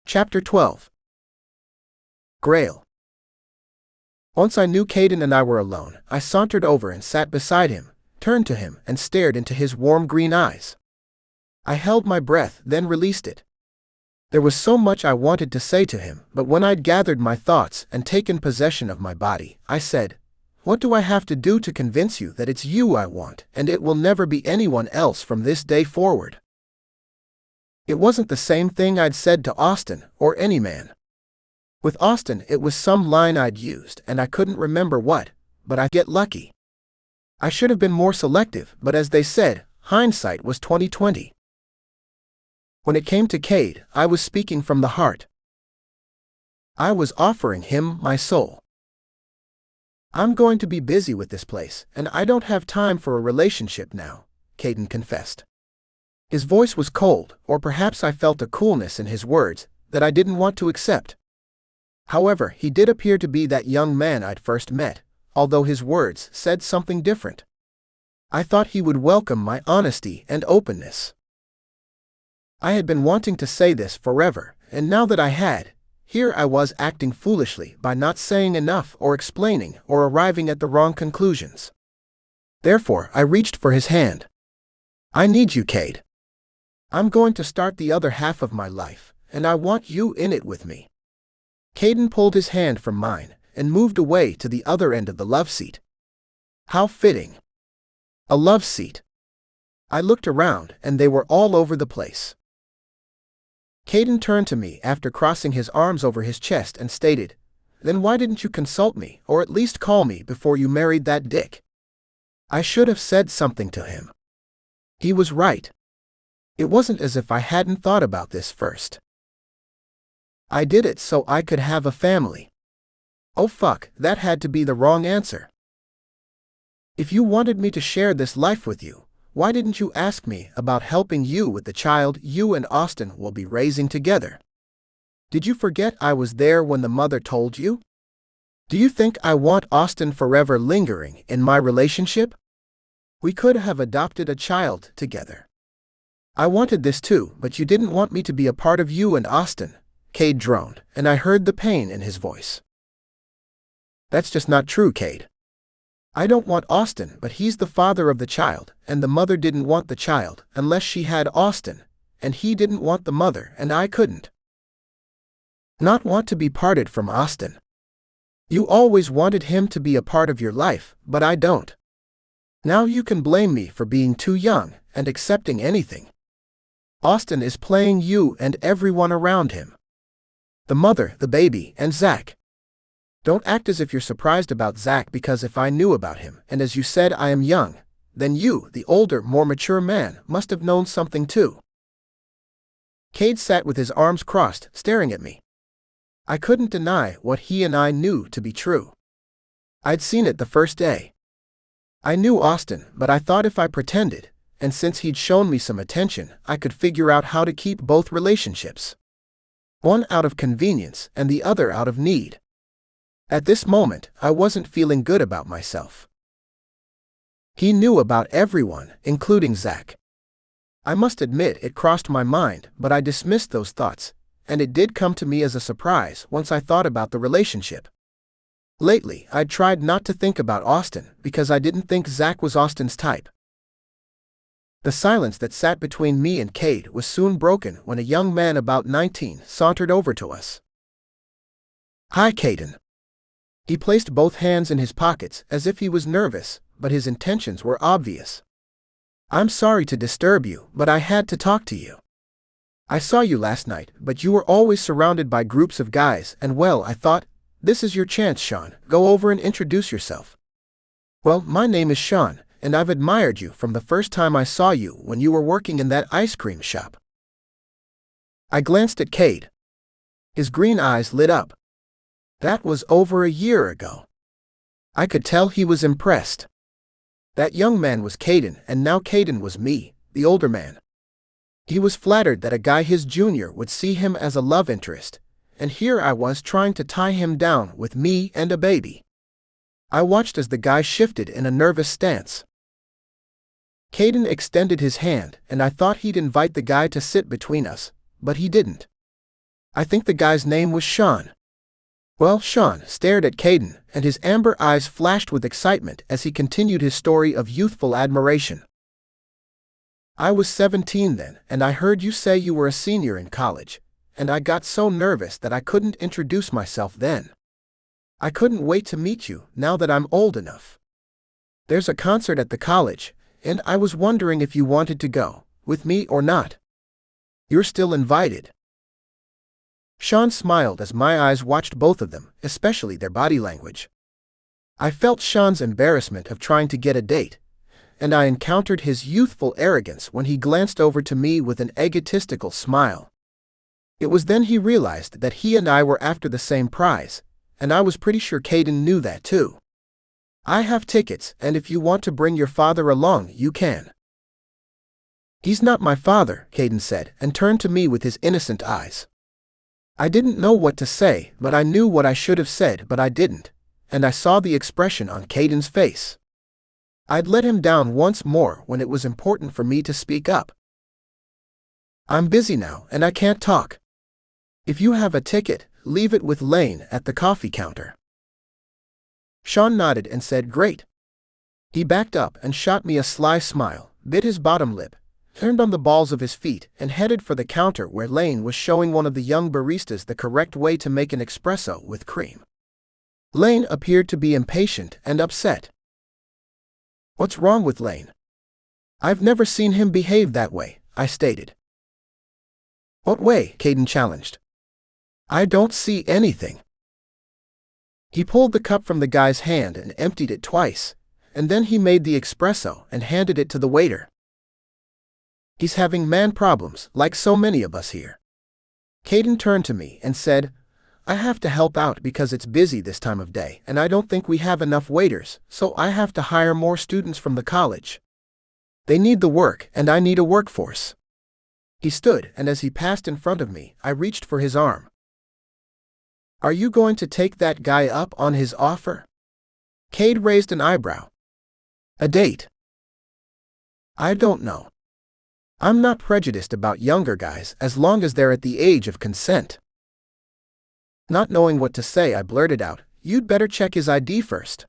Chapter 12. Grayle. Once I knew Caden and I were alone, I sauntered over and sat beside him, turned to him and stared into his warm green eyes. I held my breath, then released it. There was so much I wanted to say to him, but when I'd gathered my thoughts and taken possession of my body, I said, "What do I have to do to convince you that it's you I want, and it will never be anyone else from this day forward?" It wasn't the same thing I'd said to Austin, or any man. With Austin it was some line I'd used, and I couldn't remember what, but I get lucky. I should have been more selective, but as they said, hindsight was 20/20. When it came to Cade, I was speaking from the heart. I was offering him my soul. "I'm going to be busy with this place, and I don't have time for a relationship now," Caden confessed. His voice was cold, or perhaps I felt a coolness in his words that I didn't want to accept. However, he did appear to be that young man I'd first met, although his words said something different. I thought he would welcome my honesty and openness. I had been wanting to say this forever, and now that I had, here I was acting foolishly by not saying enough or explaining or arriving at the wrong conclusions. Therefore, I reached for his hand. "I need you, Cade. I'm going to start the other half of my life, and I want you in it with me." Caden pulled his hand from mine and moved away to the other end of the love seat. How fitting. A love seat. I looked around, and they were all over the place. Caden turned to me after crossing his arms over his chest and stated, "Then why didn't you consult me, or at least call me before you married that dick?" I should have said something to him. He was right. It wasn't as if I hadn't thought about this first. I did it so I could have a family. Oh fuck, that had to be the wrong answer. If you wanted me to share this life with you, why didn't you ask me about helping you with the child you and Austin will be raising together? Did you forget I was there when the mother told you? Do you think I want Austin forever lingering in my relationship? We could have adopted a child together. I wanted this too, but you didn't want me to be a part of you and Austin," Cade droned, and I heard the pain in his voice. "That's just not true, Cade. I don't want Austin, but he's the father of the child, and the mother didn't want the child unless she had Austin, and he didn't want the mother, and I couldn't not want to be parted from Austin. You always wanted him to be a part of your life, but I don't. Now you can blame me for being too young and accepting anything. Austin is playing you and everyone around him. The mother, the baby, and Zach. Don't act as if you're surprised about Zach, because if I knew about him, and as you said I am young, then you, the older, more mature man, must have known something too." Cade sat with his arms crossed, staring at me. I couldn't deny what he and I knew to be true. I'd seen it the first day. I knew Austin, but I thought if I pretended, and since he'd shown me some attention, I could figure out how to keep both relationships. One out of convenience and the other out of need. At this moment, I wasn't feeling good about myself. He knew about everyone, including Zach. I must admit it crossed my mind, but I dismissed those thoughts, and it did come to me as a surprise once I thought about the relationship. Lately, I'd tried not to think about Austin because I didn't think Zach was Austin's type. The silence that sat between me and Cade was soon broken when a young man about 19 sauntered over to us. "Hi, Caden." He placed both hands in his pockets as if he was nervous, but his intentions were obvious. "I'm sorry to disturb you, but I had to talk to you. I saw you last night, but you were always surrounded by groups of guys, and well, I thought, this is your chance, Sean. Go over and introduce yourself." "Well, my name is Sean, and I've admired you from the first time I saw you when you were working in that ice cream shop." I glanced at Cade. His green eyes lit up. That was over a year ago. I could tell he was impressed. That young man was Caden, and now Caden was me, the older man. He was flattered that a guy his junior would see him as a love interest, and here I was trying to tie him down with me and a baby. I watched as the guy shifted in a nervous stance. Caden extended his hand, and I thought he'd invite the guy to sit between us, but he didn't. I think the guy's name was Sean. Well, Sean stared at Caden, and his amber eyes flashed with excitement as he continued his story of youthful admiration. I was 17 then, and I heard you say you were a senior in college, and I got so nervous that I couldn't introduce myself then. I couldn't wait to meet you now that I'm old enough. There's a concert at the college, and I was wondering if you wanted to go with me or not. You're still invited. Sean smiled as my eyes watched both of them, especially their body language. I felt Sean's embarrassment of trying to get a date, and I encountered his youthful arrogance when he glanced over to me with an egotistical smile. It was then he realized that he and I were after the same prize, and I was pretty sure Caden knew that too. I have tickets, and if you want to bring your father along, you can. He's not my father, Caden said, and turned to me with his innocent eyes. I didn't know what to say, but I knew what I should have said, but I didn't, and I saw the expression on Caden's face. I'd let him down once more when it was important for me to speak up. I'm busy now, and I can't talk. If you have a ticket, leave it with Lane at the coffee counter. Sean nodded and said, Great. He backed up and shot me a sly smile, bit his bottom lip, turned on the balls of his feet, and headed for the counter where Lane was showing one of the young baristas the correct way to make an espresso with cream. Lane appeared to be impatient and upset. What's wrong with Lane? I've never seen him behave that way, I stated. What way? Caden challenged. I don't see anything. He pulled the cup from the guy's hand and emptied it twice, and then he made the espresso and handed it to the waiter. He's having man problems, like so many of us here. Caden turned to me and said, I have to help out because it's busy this time of day, and I don't think we have enough waiters, so I have to hire more students from the college. They need the work, and I need a workforce. He stood, and as he passed in front of me, I reached for his arm. Are you going to take that guy up on his offer? Cade raised an eyebrow. A date? I don't know. I'm not prejudiced about younger guys as long as they're at the age of consent. Not knowing what to say, I blurted out, You'd better check his ID first.